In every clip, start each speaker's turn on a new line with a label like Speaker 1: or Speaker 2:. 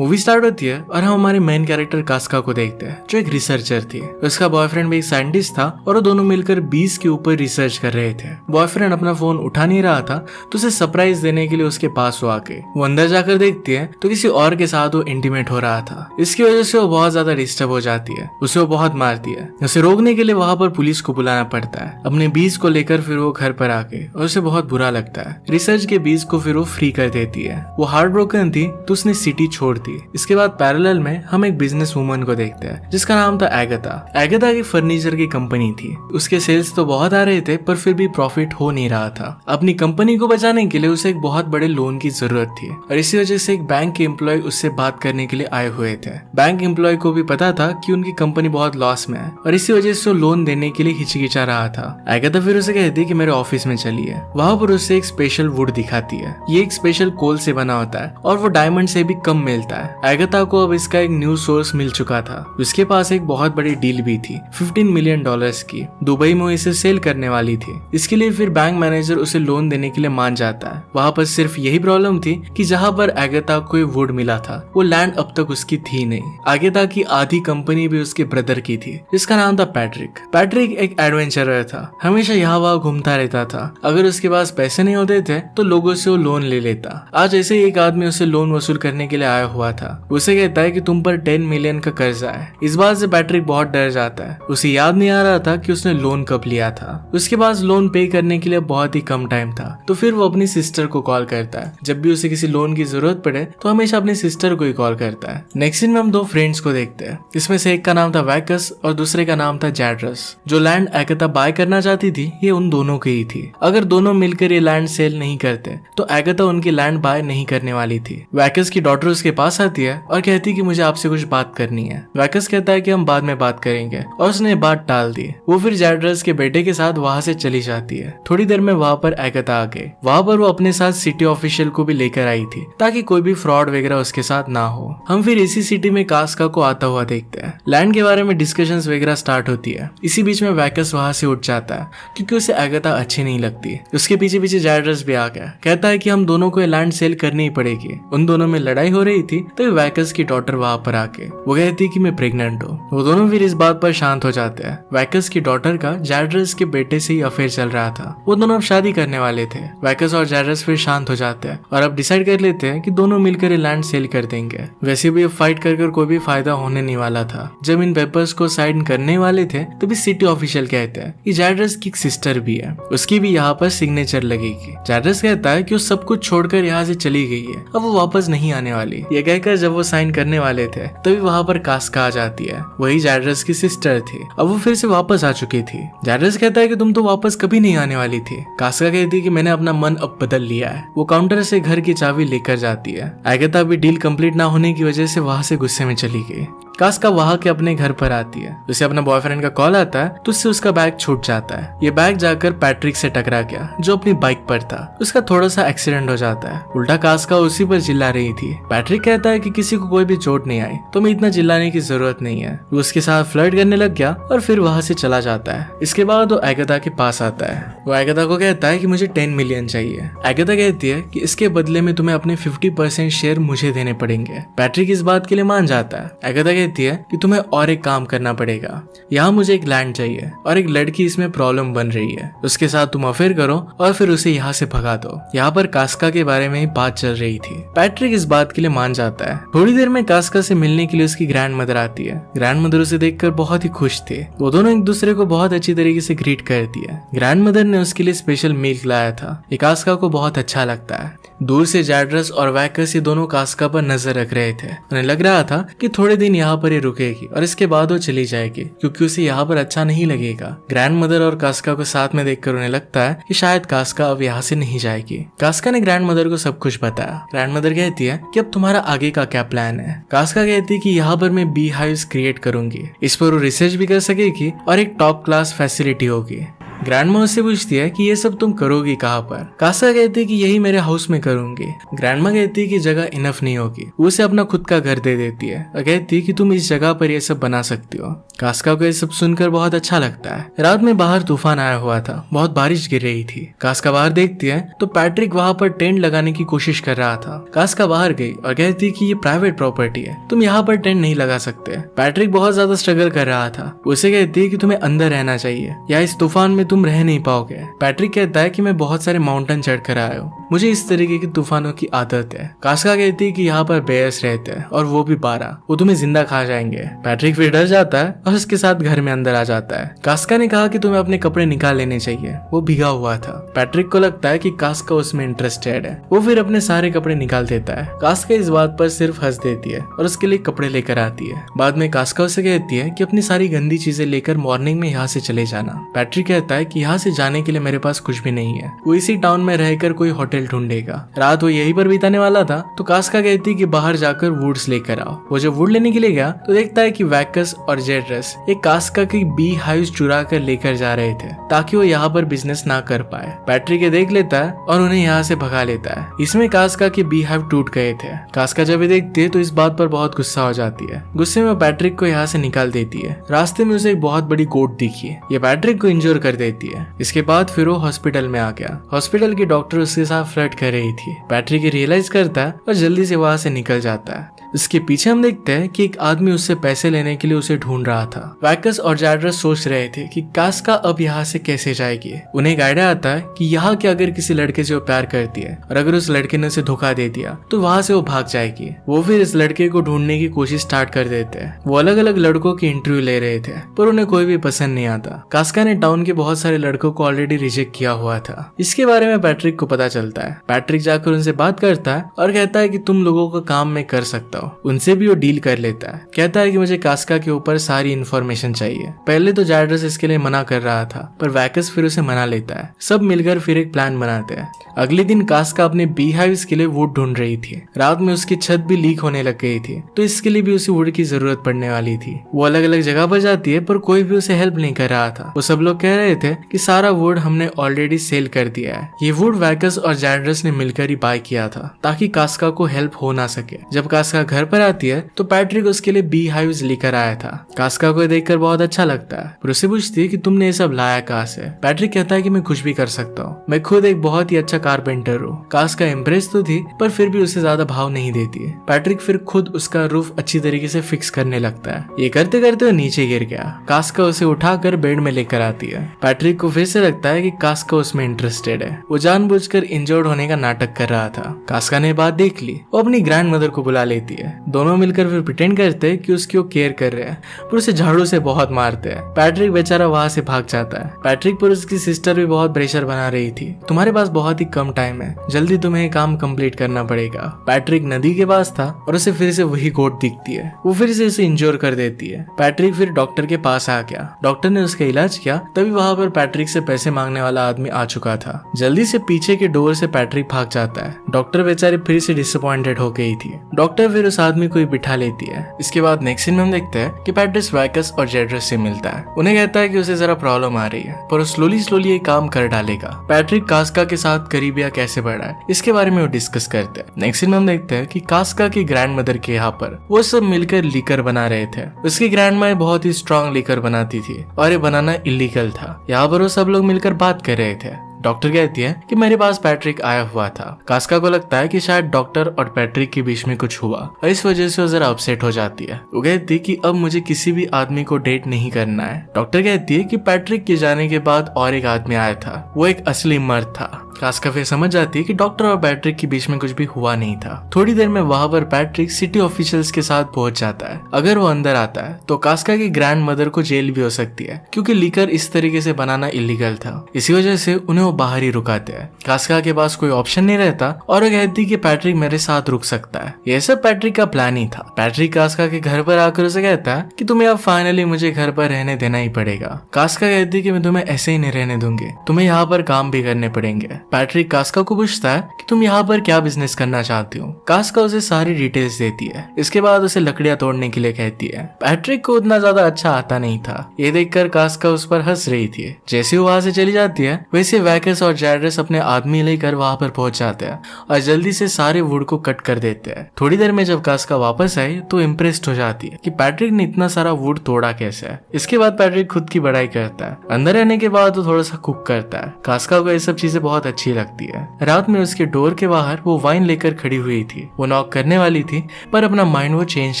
Speaker 1: Movie start होती है और हम हमारे मेन कैरेक्टर कास्का को देखते हैं जो एक रिसर्चर थी। उसका बॉयफ्रेंड भी एक साइंटिस्ट था और वो दोनों मिलकर बीज के ऊपर रिसर्च कर रहे थे। बॉयफ्रेंड अपना फोन उठा नहीं रहा था तो उसे सरप्राइज देने के लिए उसके पास वो आके वो अंदर जाकर देखती है तो किसी और के साथ वो इंटीमेट हो रहा था। इसकी वजह से वो बहुत ज्यादा डिस्टर्ब हो जाती है, उसे वो बहुत मारती है। उसे रोकने के लिए वहां पर पुलिस को बुलाना पड़ता है। अपने बीज को लेकर फिर वो घर पर आके और उसे बहुत बुरा लगता है। रिसर्च के बीज को फिर वो फ्री कर देती है। वो हार्ट ब्रोकन थी तो उसने सिटी छोड़ दी। इसके बाद पैरेलल में हम एक बिजनेस वुमन को देखते हैं जिसका नाम था एगाथा। एगाथा की फर्नीचर की कंपनी थी। उसके सेल्स तो बहुत आ रहे थे पर फिर भी प्रॉफिट हो नहीं रहा था। अपनी कंपनी को बचाने के लिए उसे एक बहुत बड़े लोन की जरूरत थी और इसी वजह से एक बैंक के एम्प्लॉय उससे बात करने के लिए आए हुए थे। बैंक एम्प्लॉय को भी पता था कि उनकी कंपनी बहुत लॉस में है और इसी वजह से वो लोन देने के लिए हिचकिचा रहा था। एगाथा फिर उसे कहती है कि मेरे ऑफिस में चलिए। वहां पर उसे एक स्पेशल वुड दिखाती है। ये एक स्पेशल कोल से बना होता है और वो डायमंड से भी कम मिलता है। एगाथा को अब इसका एक न्यूज सोर्स मिल चुका था। उसके पास एक बहुत बड़ी डील भी थी 15 मिलियन डॉलर्स की। दुबई में इसे सेल करने वाली थी। इसके लिए फिर बैंक मैनेजर उसे लोन देने के लिए मान जाता है। वहां पर सिर्फ यही प्रॉब्लम थी कि जहां पर एगाथा को वुड मिला था वो लैंड अब तक उसकी थी नहीं। एगाथा की आधी कंपनी भी उसके ब्रदर की थी जिसका नाम था पैट्रिक। पैट्रिक एक एडवेंचरर था, हमेशा यहाँ वहाँ घूमता रहता था। अगर उसके पास पैसे नहीं होते थे तो लोगों से वो लोन ले लेता। आज ऐसे ही एक आदमी उसे लोन वसूल करने के लिए आया हुआ था। उसे कहता है कि तुम पर 10 मिलियन का कर्जा है। इस बात से पैट्रिक बहुत डर जाता है। उसे याद नहीं आ रहा था कि उसने लोन कब लिया था। उसके पास लोन पे करने के लिए बहुत ही कम टाइम था तो फिर वो अपनी सिस्टर को कॉल करता है। जब भी उसे किसी लोन की जरूरत पड़े तो हमेशा अपनी सिस्टर को ही कॉल करता है। नेक्स्ट सीन में हम दो फ्रेंड्स को देखते हैं। इसमें से एक का नाम था वैकस और दूसरे का नाम था जैड्रस। जो लैंड एगाथा बाय करना चाहती थी ये उन दोनों की ही थी। अगर दोनों मिलकर ये लैंड सेल नहीं करते तो एगाथा उनकी लैंड बाय नहीं करने वाली थी। वैकस की डॉटर उसके पास आती है और कहती है कि मुझे आपसे कुछ बात करनी है। वैकस कहता है कि हम बाद में बात करेंगे और उसने बात टाल दी। वो फिर जैड्रस के बेटे के साथ वहां से चली जाती है। थोड़ी देर में वहां पर एगाथा आ गए। वहां पर वो अपने साथ सिटी ऑफिशियल को भी लेकर आई थी ताकि कोई भी फ्रॉड वगैरह उसके साथ ना हो। हम फिर इसी सिटी में कास्का को आता हुआ देखते हैं। लैंड के बारे में डिस्कशंस वगैरह स्टार्ट होती है। इसी बीच में वैकस वहां से उठ जाता है क्योंकि उसे एगाथा अच्छी नहीं लगती। उसके पीछे पीछे जैड्रस भी आ गया। कहता है कि हम दोनों को लैंड सेल करनी ही पड़ेगी। उन दोनों में लड़ाई हो रही थी तभी वैकस की डॉटर वहां पर आके वो कहती कि मैं प्रेग्नेंट हूँ। वो दोनों फिर इस बात पर शांत हो जाते हैं। वैकस की डॉटर का जैड्रस के बेटे से ही अफेयर चल रहा था। वो दोनों अब शादी करने वाले थे। वैकस और जैड्रस फिर शांत हो जाते हैं और अब डिसाइड कर लेते हैं कि दोनों मिलकर ये लैंड सेल कर देंगे। वैसे भी फाइट कर कोई भी फायदा होने नहीं वाला था। जब इन पेपर्स को साइन करने वाले थे तभी सिटी ऑफिशियल कहते हैं कि जैड्रस की सिस्टर भी है, उसकी भी यहाँ पर सिग्नेचर लगेगी। जैड्रस कहता है कि वो सब कुछ छोड़कर यहाँ से चली गई है, अब वो वापस नहीं आने वाली। ये कहकर जब वो साइन करने वाले थे तभी वहाँ पर कास्का आ जाती है। वही जैड्रस की सिस्टर थी। अब वो फिर से वापस आ चुकी थी। जैड्रस कहता है कि तुम तो वापस कभी नहीं आने वाली थी। कास्का कहती है कि मैंने अपना मन अब बदल लिया है। वो काउंटर से घर की चाबी लेकर जाती है। एगाथा भी डील कंप्लीट ना होने की वजह से वहां से गुस्से में चली गई। कास्का वहां के अपने घर पर आती है। उसे अपना बॉयफ्रेंड का कॉल आता है तो उससे उसका बैग छूट जाता है। ये बैग जाकर पैट्रिक से टकरा गया जो अपनी बाइक पर था। उसका थोड़ा सा एक्सीडेंट हो जाता है। उल्टा कास्का उसी पर चिल्ला रही थी। पैट्रिक कहता है कि किसी को कोई भी चोट नहीं आई तो मैं इतना चिल्लाने की जरूरत नहीं है। वो उसके साथ फ्लर्ट करने लग गया और फिर वहां से चला जाता है। इसके बाद वो एगाथा के पास आता है। वो एगाथा को कहता है कि मुझे 10 मिलियन चाहिए। एगाथा कहती है कि इसके बदले में तुम्हें अपने 50% शेयर मुझे देने पड़ेंगे। पैट्रिक इस बात के लिए मान जाता है। एगाथा कहती है कि तुम्हें और एक काम करना पड़ेगा। यहाँ मुझे एक लैंड चाहिए और एक लड़की इसमें प्रॉब्लम बन रही है। उसके साथ तुम अफेयर करो और फिर उसे यहाँ से भगा दो। यहाँ पर कास्का के बारे में ही बात चल रही थी। पैट्रिक इस बात के लिए मान जाता है। थोड़ी देर में कास्का से मिलने के लिए उसकी ग्रैंड मदर आती है। ग्रैंड मदर उसे देखकर बहुत ही खुश थे। वो दोनों एक दूसरे को बहुत अच्छी तरीके से ग्रीट करती है। ग्रैंड मदर ने उसके लिए स्पेशल मिल्क लाया था। ये कास्का को बहुत अच्छा लगता है। दूर से जैड्रस और वैकस ये दोनों कास्का पर नजर रख रहे थे। उन्हें लग रहा था कि थोड़े दिन यहाँ पर ये रुकेगी और इसके बाद वो चली जाएगी क्योंकि उसे यहाँ पर अच्छा नहीं लगेगा। ग्रैंड मदर और कास्का को साथ में देखकर उन्हें लगता है कि शायद कास्का अब यहाँ से नहीं जाएगी। कास्का ने ग्रैंड मदर को सब कुछ बताया। ग्रैंड मदर कहती है कि अब तुम्हारा आगे का क्या प्लान है। कास्का कहती है कि यहाँ पर मैं बी हाइव्स क्रिएट करूंगी। इस पर वो रिसर्च भी कर सकेगी और एक टॉप क्लास फैसिलिटी होगी। ग्रैंडमा उससे पूछती है कि ये सब तुम करोगी कहाँ पर। कास्का कहती है कि यही मेरे हाउस में करूंगी। ग्रैंडमा कहती है कि जगह इनफ नहीं होगी, वो उसे अपना खुद का घर दे देती है और कहती है कि तुम इस जगह पर ये सब बना सकती हो। कास्का को ये सब सुनकर बहुत अच्छा लगता है। रात में बाहर तूफान आया हुआ था, बहुत बारिश गिर रही थी। कास्का बाहर देखती है तो पैट्रिक वहाँ पर टेंट लगाने की कोशिश कर रहा था। कास्का बाहर गई और कहती है कि ये प्राइवेट प्रॉपर्टी है, तुम यहाँ पर टेंट नहीं लगा सकते। पैट्रिक बहुत ज्यादा स्ट्रगल कर रहा था। उसे कहती है कि तुम्हें अंदर रहना चाहिए या इस तूफान में तुम रह नहीं पाओगे। पैट्रिक कहता है कि मैं बहुत सारे माउंटेन चढ़ कर आया हूँ, मुझे इस तरीके की तूफानों की आदत है। कास्का कहती है कि यहाँ पर बेयर्स रहते हैं और वो भी 12, वो तुम्हें जिंदा खा जाएंगे। पैट्रिक फिर डर जाता है और उसके साथ घर में अंदर आ जाता है। कास्का ने कहा कि तुम्हें अपने कपड़े निकाल लेने चाहिए, वो भीगा हुआ था। पैट्रिक को लगता है कि कास्का उसमें इंटरेस्टेड है, वो फिर अपने सारे कपड़े निकाल देता है। कास्का इस बात पर सिर्फ हंस देती है और उसके लिए कपड़े लेकर आती है। बाद में कास्का उसे कहती है कि अपनी सारी गंदी चीजें लेकर मॉर्निंग में यहाँ से चले जाना। पैट्रिक कहता है कि यहाँ से जाने के लिए मेरे पास कुछ भी नहीं है, वो इसी टाउन में रहकर कोई होटल ढूंढेगा। रात वो यहीं पर बिताने वाला था तो कास्का कहती है कि बाहर जाकर वुड्स लेकर आओ। वो जब वुड लेने के लिए गया तो देखता है कि वैकस और जेड्रस एक कास्का की बी हाइव्स चुरा कर लेकर जा रहे थे ताकि वो यहाँ पर बिजनेस ना कर पाए। पैट्रिक ये देख लेता है और उन्हें यहाँ से भगा लेता है। इसमें कास्का के बी हाइव टूट गए थे। कास्का जब ये देखती है तो इस बात पर बहुत गुस्सा हो जाती है। गुस्से में पैट्रिक को यहाँ से निकाल देती है। रास्ते में उसे एक बहुत बड़ी गोट दिखी है, ये पैट्रिक को इंजोर कर देती है। इसके बाद फिर वो हॉस्पिटल में आ गया। हॉस्पिटल की डॉक्टर उसके साथ फ्लर्ट कर रही थी। पैट्रिक रियलाइज करता है और जल्दी से वहां से निकल जाता है। इसके पीछे हम देखते हैं कि एक आदमी उससे पैसे लेने के लिए उसे ढूंढ रहा था। वैकस और जैड्रस सोच रहे थे कि कास्का अब यहाँ से कैसे जाएगी। उन्हें एक आइडिया आता है कि यहाँ के अगर किसी लड़के से वो प्यार करती है और अगर उस लड़के ने उसे धोखा दे दिया तो वहां से वो भाग जाएगी। वो फिर इस लड़के को ढूंढने की कोशिश स्टार्ट कर देते हैं। वो अलग अलग लड़कों की इंटरव्यू ले रहे थे पर उन्हें कोई भी पसंद नहीं आता। कास्का ने टाउन के बहुत सारे लड़कों को ऑलरेडी रिजेक्ट किया हुआ था। इसके बारे में पैट्रिक को पता चलता है। पैट्रिक जाकर उनसे बात करता है और कहता है कि तुम लोगों का काम मैं कर सकता हूँ। उनसे भी वो डील कर लेता है। कहता है कि मुझे कास्का के ऊपर सारी इन्फॉर्मेशन चाहिए। पहले तो जैड्रस इसके लिए मना कर रहा था पर वैकस फिर उसे मना लेता है। सब मिलकर फिर एक प्लान बनाते हैं। अगले दिन कास्का अपने बी हाइव्स के लिए वुड ढूंढ रही थी। रात में उसकी छत भी लीक होने लग गई थी तो इसके लिए भी उसे वुड की जरूरत पड़ने वाली थी। वो अलग अलग जगह पर जाती है पर कोई भी उसे हेल्प नहीं कर रहा था। वो सब लोग कह रहे थे कि सारा वुड हमने ऑलरेडी सेल कर दिया है। ये वुड वैकस और जैड्रस ने मिलकर ही बाय किया था ताकि कास्का को हेल्प हो ना सके। जब कास्का घर पर आती है तो पैट्रिक उसके लिए बी हाइव्स लेकर आया था। कास्का को देखकर बहुत अच्छा लगता है पर उसे पूछती है कि तुमने ये सब लाया कहाँ से। पैट्रिक कहता है कि मैं कुछ भी कर सकता हूँ, मैं खुद एक बहुत ही अच्छा कारपेंटर हूँ। कास्का इम्प्रेस तो थी पर फिर भी उसे ज्यादा भाव नहीं देती है। पैट्रिक फिर खुद उसका रूफ अच्छी तरीके से फिक्स करने लगता है। ये करते करते वो नीचे गिर गया। कास्का उसे उठाकर बेड में लेकर आती है। पैट्रिक को फिर से लगता है कि कास्का उसमें इंटरेस्टेड है। वो जानबूझकर इंजर्ड होने का नाटक कर रहा था। कास्का ने बात देख ली। वो अपनी ग्रैंड मदर को बुला लेती है। दोनों मिलकर फिर प्रिटेंड करते हैं कि उसकी वो केयर कर रहे हैं पर उसे झाड़ू से बहुत मारते हैं। पैट्रिक बेचारा वहां से भाग जाता है। पैट्रिक पर उसकी सिस्टर भी बहुत प्रेशर बना रही थी। तुम्हारे पास बहुत ही कम टाइम है, जल्दी तुम्हें काम कंप्लीट करना पड़ेगा। पैट्रिक नदी के पास था और उसे फिर से वही गोट दिखती है। वो फिर से उसे इंजोर कर देती है। पैट्रिक फिर डॉक्टर के पास आ गया। डॉक्टर ने उसका इलाज किया। तभी वहां पर पैट्रिक से पैसे मांगने वाला आदमी आ चुका था। जल्दी से पीछे के डोर से पैट्रिक भाग जाता है। डॉक्टर बेचारी फिर से डिसअपॉइंटेड हो गई थी। डॉक्टर फिर उस आदमी को बिठा लेती है। इसके बाद नेक्स्ट सीन में हम देखते हैं कि पैट्रिक वैकस और जेड्रस से मिलता है। उन्हें कहता है कि उसे जरा प्रॉब्लम आ रही है पर वो स्लोली ये काम कर डालेगा। पैट्रिक कास्का के साथ करीबिया कैसे बढ़ा है इसके बारे में वो डिस्कस करते हैं। नेक्स्ट सीन में हम देखते हैं कि कास्का की ग्रैंड मदर के यहाँ पर वो सब मिलकर लीकर बना रहे थे। उसकी ग्रैंड माँ बहुत ही स्ट्रॉन्ग लीकर बनाती थी और ये बनाना इलीगल था। यहाँ पर वो सब लोग मिलकर बात कर रहे थे। डॉक्टर कहती है कि मेरे पास पैट्रिक आया हुआ था। कास्का को लगता है कि शायद डॉक्टर और पैट्रिक के बीच में कुछ हुआ और इस वजह से वो जरा अपसेट हो जाती है। वो कहती है कि अब मुझे किसी भी आदमी को डेट नहीं करना है। डॉक्टर कहती है कि पैट्रिक के जाने के बाद और एक आदमी आया था, वो एक असली मर्द था। कास्का फिर समझ जाती है कि डॉक्टर और पैट्रिक के बीच में कुछ भी हुआ नहीं था। थोड़ी देर में वहां पर पैट्रिक सिटी ऑफिशियल्स के साथ पहुंच जाता है। अगर वो अंदर आता है तो कास्का की ग्रैंड मदर को जेल भी हो सकती है क्योंकि लीकर इस तरीके से बनाना इलीगल था। इसी वजह से उन्हें वो बाहर ही रुकाते हैं। कास्का के पास कोई ऑप्शन नहीं रहता और वो कहती कि पैट्रिक मेरे साथ रुक सकता है। यह सब पैट्रिक का प्लान ही था। पैट्रिक कास्का के घर पर आकर उसे कहता है कि तुम्हें अब फाइनली मुझे घर पर रहने देना ही पड़ेगा। कास्का कहती कि मैं तुम्हें ऐसे ही नहीं रहने दूंगी, तुम्हें यहाँ पर काम भी करने पड़ेंगे। पैट्रिक कास्का को पूछता है कि तुम यहाँ पर क्या बिजनेस करना चाहती हो। कास्का उसे सारी डिटेल्स देती है। इसके बाद उसे लकड़ियां तोड़ने के लिए कहती है। पैट्रिक को उतना ज्यादा अच्छा आता नहीं था। ये देखकर कास्का उस पर हंस रही थी। जैसे वो वहां से चली जाती है वैसे वैकस और जैड्रस अपने आदमी लेकर वहां पर पहुंच जाते हैं और जल्दी से सारे वुड को कट कर देते हैं। थोड़ी देर में जब कास्का वापस आई तो इम्प्रेस्ड हो जाती है कि पैट्रिक ने इतना सारा वुड तोड़ा कैसे है। इसके बाद पैट्रिक खुद की बड़ाई करता है। अंदर रहने के बाद वो थोड़ा सा कुक करता है। कास्का को ये सब चीजें बहुत अच्छी लगती है। रात में उसके डोर के बाहर वो वाइन लेकर खड़ी हुई थी। वो नॉक करने वाली थी पर अपना माइंड वो चेंज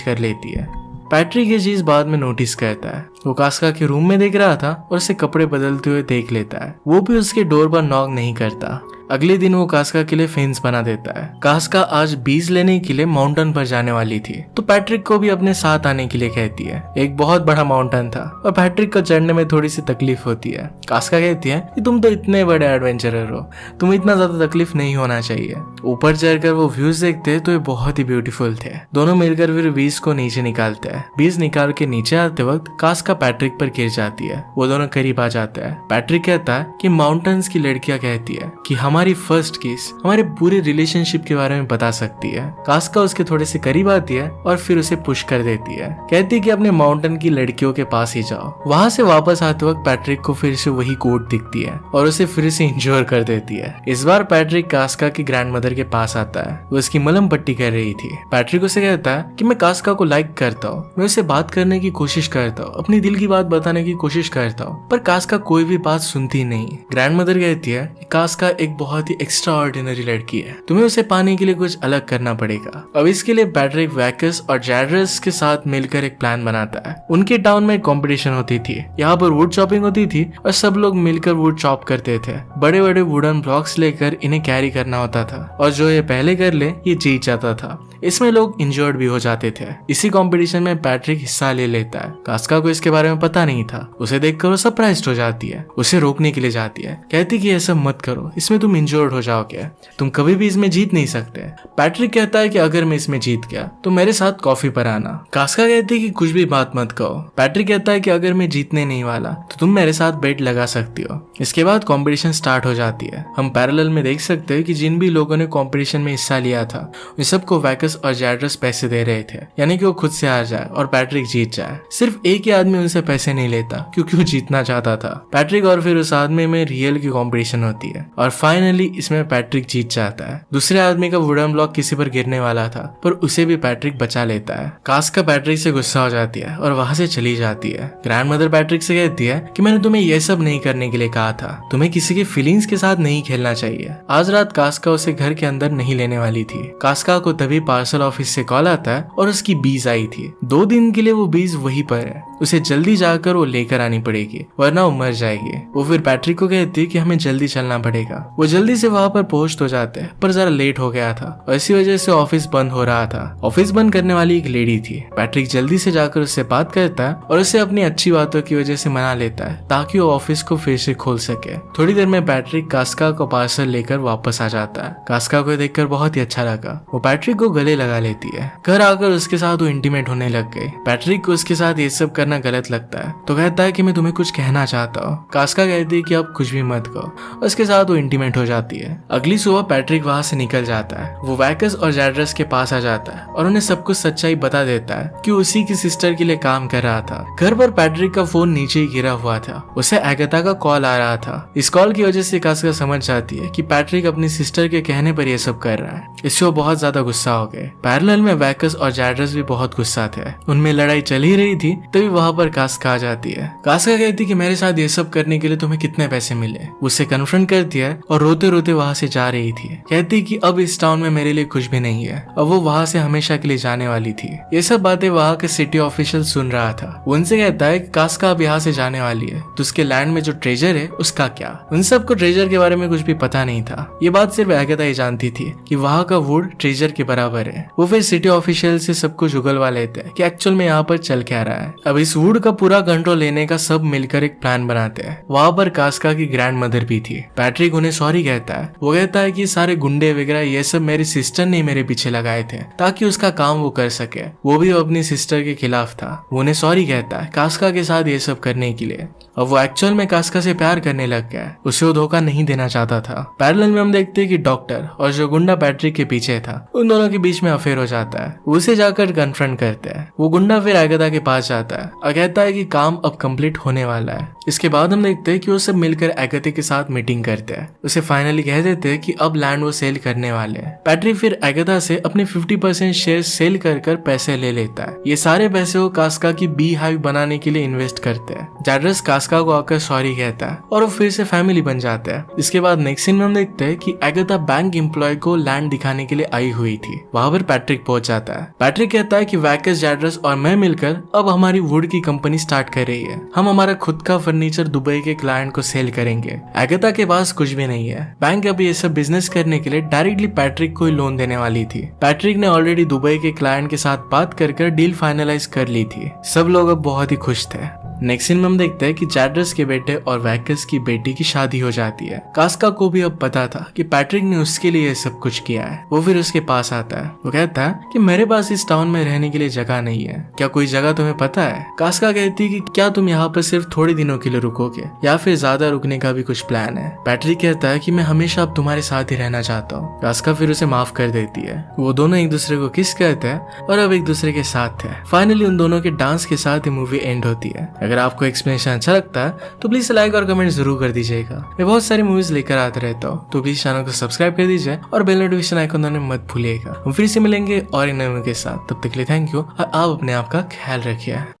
Speaker 1: कर लेती है। पैट्रिक ये चीज बाद में नोटिस करता है। वो कास्का के रूम में देख रहा था और उसे कपड़े बदलते हुए देख लेता है। वो भी उसके डोर पर नॉक नहीं करता। अगले दिन वो कास्का के लिए फेंस बना देता है। कास्का आज बीज लेने के लिए माउंटेन पर जाने वाली थी तो पैट्रिक को भी अपने साथ आने के लिए कहती है। एक बहुत बड़ा माउंटेन था और पैट्रिक को चढ़ने में थोड़ी सी तकलीफ होती है। कास्का कहती है कि तुम तो इतने बड़े एडवेंचरर हो, तुम्हें इतना ज्यादा तकलीफ नहीं होना चाहिए। ऊपर चढ़कर वो व्यूज देखते तो ये बहुत ही ब्यूटीफुल थे। दोनों मिलकर फिर बीज को नीचे निकालते हैं। बीज निकाल के नीचे आते वक्त कास्का पैट्रिक पर गिर जाती है। वो दोनों करीब आ जाते हैं। पैट्रिक कहता है कि माउंटेन्स की लड़कियां कहती है कि हमारी फर्स्ट किस हमारे पूरे रिलेशनशिप के बारे में बता सकती है। कास्का उसके थोड़े से करीब आती है और फिर उसे पुश कर देती है। कहती है कि अपने माउंटेन की लड़कियों के पास ही जाओ। वहां से वापस आते वक्त पैट्रिक को फिर से वही कोट दिखती है और उसे फिर से इंजोर कर देती है। इस बार पैट्रिक कास्का की ग्रैंडमदर के पास आता है। वो उसकी मलहम पट्टी कर रही थी। पैट्रिक उसे कहता है कि मैं कास्का को लाइक करता हूँ, मैं उसे बात करने की कोशिश करता हूँ, अपनी दिल की बात बताने की कोशिश करता हूँ, पर कास्का कोई भी बात सुनती नहीं। ग्रैंडमदर कहती है कि कास्का एक बहुत ही एक्स्ट्रा ऑर्डिनरी लड़की है, तुम्हें उसे पाने के लिए कुछ अलग करना पड़ेगा। अब इसके लिए पैट्रिक वैकस और जैड्रस के साथ मिलकर एक प्लान बनाता है। उनके टाउन में कंपटीशन होती थी। यहाँ पर वुड चॉपिंग होती थी और सब लोग मिलकर वुड चॉप करते थे। बड़े बड़े वुडन ब्लॉक्स लेकर इन्हें कैरी करना होता था और जो ये पहले कर ले ये जीत जाता था। इसमें लोग इंजर्ड भी हो जाते थे। इसी कंपटीशन में पैट्रिक हिस्सा ले लेता है। कास्का को इसके बारे में पता नहीं था। उसे देखकर वो सरप्राइज्ड हो जाती है। उसे रोकने के लिए जाती है। कहती कि ऐसा मत करो, इसमें तुम इंजर्ड हो जाओगे, तुम कभी भी इसमें जीत नहीं सकते। पैट्रिक कहता है कि अगर मैं इसमें जीत गया तो मेरे साथ कॉफी पर आना। कास्का कहती है कि कुछ भी बात मत कहो। पैट्रिक कहता है कि अगर मैं जीतने नहीं वाला तो तुम मेरे साथ बेट लगा सकती हो। इसके बाद कंपटीशन स्टार्ट हो जाती है। हम पैरेलल में देख सकते हैं कि जिन भी लोगों ने कंपटीशन में हिस्सा लिया था उन सबको वैकस और जैड्रस पैसे दे रहे थे, यानी कि वो खुद से हार जाए और पैट्रिक जीत जाए। सिर्फ एक ही आदमी उनसे पैसे नहीं लेता क्योंकि वो जीतना चाहता था। पैट्रिक और फिर उस आदमी में रियल की कंपटीशन होती है और फाइनली इसमें पैट्रिक जीत जाता है। दूसरे आदमी का वुडन ब्लॉक किसी पर गिरने वाला था पर उसे भी पैट्रिक बचा लेता है। कास्का पैट्रिक से गुस्सा हो जाती है और वहां से चली जाती है। ग्रैंडमदर पैट्रिक से कहती है कि मैंने तुम्हें यह सब नहीं करने के लिए कहा था, तुम्हें किसी के फीलिंग्स के साथ नहीं खेलना चाहिए। आज रात कास्का उसे घर के अंदर नहीं लेने वाली थी। कास्का को तभी पार्सल ऑफिस से कॉल आता है और उसकी बीज आई थी। 2 दिन के लिए वो बीज वहीं पर है, उसे जल्दी जाकर वो लेकर आनी पड़ेगी वरना वो मर जाएगी। वो फिर पैट्रिक को कहती है कि हमें जल्दी चलना पड़ेगा। वो जल्दी से वहां पर पहुंच तो जाते हैं पर जरा लेट हो गया था और इसी वजह से ऑफिस बंद हो रहा था। ऑफिस बंद करने वाली एक लेडी थी। पैट्रिक जल्दी से जाकर उससे बात करता है और उसे अपनी अच्छी बातों की वजह से मना लेता है ताकि वो ऑफिस को फिर से खोल सके। थोड़ी देर में पैट्रिक कास्का को पार्सल लेकर वापस आ जाता है। कास्का को देखकर बहुत ही अच्छा लगा। वो पैट्रिक को गले लगा लेती है। घर आकर उसके साथ वो इंटीमेट होने लग गए। पैट्रिक को उसके साथ ये सब करना गलत लगता है तो कहता है कि मैं तुम्हें कुछ कहना चाहता हूँ। कास्का कहती है कि अब कुछ भी मत कहो। उसके साथ वो इंटीमेट हो जाती है। अगली सुबह पैट्रिक वहां से निकल जाता है। वो वैकस और जैड्रस के पास आ जाता है और उन्हें सब कुछ सच्चाई बता देता है कि उसी की सिस्टर के लिए काम कर रहा था। घर पर पैट्रिक का फोन नीचे ही गिरा हुआ था। उसे एगाथा का कॉल आ रहा था। इस कॉल की वजह से कास्का समझ जाती है कि पैट्रिक अपनी सिस्टर के कहने पर यह सब कर रहा है। इससे वो बहुत ज्यादा गुस्सा हो गए। पैरेलल में वैकस और जैड्रस भी बहुत गुस्सा थे। उनमें लड़ाई चल ही रही थी तभी वहां पर कास्का आ जाती है। कास्का कहती कि मेरे साथ ये सब करने के लिए तुम्हें कितने पैसे मिले। उससे कन्फ्रंट करती है और रोते रोते वहां से जा रही थी। कहती कि अब इस टाउन में मेरे लिए कुछ भी नहीं है। अब वो वहां से हमेशा के लिए जाने वाली थी। ये सब बातें वहां के सिटी ऑफिशियल सुन रहा था। वो उनसे कहता है कि कास्का अब यहाँ से जाने वाली है तो उसके लैंड में जो ट्रेजर है उसका क्या। उन सबको ट्रेजर के बारे में कुछ भी पता नहीं था। ये बात सिर्फ एगाथा ही जानती थी कि वहां का वुड ट्रेजर के बराबर है। वो फिर सिटी ऑफिशियल से सब कुछ उगलवा लेते हैं कि एक्चुअल में यहाँ पर चल क्या रहा है। अब इस वुड का पूरा कंट्रोल लेने का सब मिलकर एक प्लान बनाते हैं। वहां पर कास्का की ग्रैंड मदर भी थी। पैट्रिक उन्हें सॉरी कहता है। वो कहता है कि सारे गुंडे वगैरह ये सब मेरी सिस्टर ने मेरे पीछे लगाए थे ताकि उसका काम वो कर सके। वो भी अपनी सिस्टर के खिलाफ था। वो उन्हें सॉरी कहता है कास्का के साथ ये सब करने के लिए। और वो एक्चुअल में कास्का से प्यार करने लग गया। उसे वो धोखा नहीं देना चाहता था। पैरेलल में हम देखते हैं कि डॉक्टर और जो गुंडा पैट्रिक के पीछे था, उन दोनों के बीच में अफेयर हो जाता है। उसे जाकर कन्फ्रंट करते हैं। वो गुंडा फिर एगाथा के पास जाता है और कहता है कि काम अब कंप्लीट होने वाला है। इसके बाद हम देखते हैं कि वो सब मिलकर एगाथा के साथ मीटिंग करते हैं। उसे फाइनली कह देते हैं कि अब लैंड वो सेल करने वाले हैं। पैट्रिक फिर एगाथा से अपने 50% शेयर सेल कर पैसे ले लेता है। ये सारे पैसे वो कास्का की बी हाइव बनाने के लिए इन्वेस्ट करते हैं। जैड्रस कास्का को आकर सॉरी कहता है और वो फिर से फैमिली बन जाते हैं। इसके बाद नेक्स्ट सीन में हम देखते हैं कि एगाथा बैंक एम्प्लॉय को लैंड दिखाने के लिए आई हुई थी। वहां पर पैट्रिक पहुंच जाता है। पैट्रिक कहता है कि वैकस, जैड्रस और मैं मिलकर अब हमारी वुड की कंपनी स्टार्ट कर रही है। हम हमारा खुद का फर्नीचर दुबई के क्लाइंट को सेल करेंगे। एगाथा के पास कुछ भी नहीं है। बैंक अब ये सब बिजनेस करने के लिए डायरेक्टली पैट्रिक को ही लोन देने वाली थी। पैट्रिक ने ऑलरेडी दुबई के क्लाइंट के साथ बात कर डील फाइनलाइज कर ली थी। सब लोग अब बहुत ही खुश थे। नेक्स्ट सीन में हम देखते हैं कि जैड्रस के बेटे और वैकस की बेटी की शादी हो जाती है। कास्का को भी अब पता था कि पैट्रिक ने उसके लिए ये सब कुछ किया है। वो फिर उसके पास आता है। वो कहता है कि मेरे पास इस टाउन में रहने के लिए जगह नहीं है, क्या कोई जगह तुम्हें पता है? कास्का कहती है कि क्या तुम यहाँ पर सिर्फ थोड़े दिनों के लिए रुकोगे या फिर ज्यादा रुकने का भी कुछ प्लान है? पैट्रिक कहता है कि मैं हमेशा अब तुम्हारे साथ ही रहना चाहता हूँ। कास्का फिर उसे माफ कर देती है। वो दोनों एक दूसरे को किस करते हैं और अब एक दूसरे के साथ है। फाइनली उन दोनों के डांस के साथ ही मूवी एंड होती है। अगर आपको एक्सप्लेनेशन अच्छा लगता है तो प्लीज लाइक और कमेंट जरूर कर दीजिएगा। मैं बहुत सारी मूवीज लेकर आते रहता हूँ, तो प्लीज चैनल को सब्सक्राइब कर दीजिए और बेल नोटिफिकेशन आइकन दबाना मत भूलिएगा। हम फिर से मिलेंगे और एक नए मूवी के साथ। तब तक के लिए थैंक यू और आप अपने आप का ख्याल रखिए।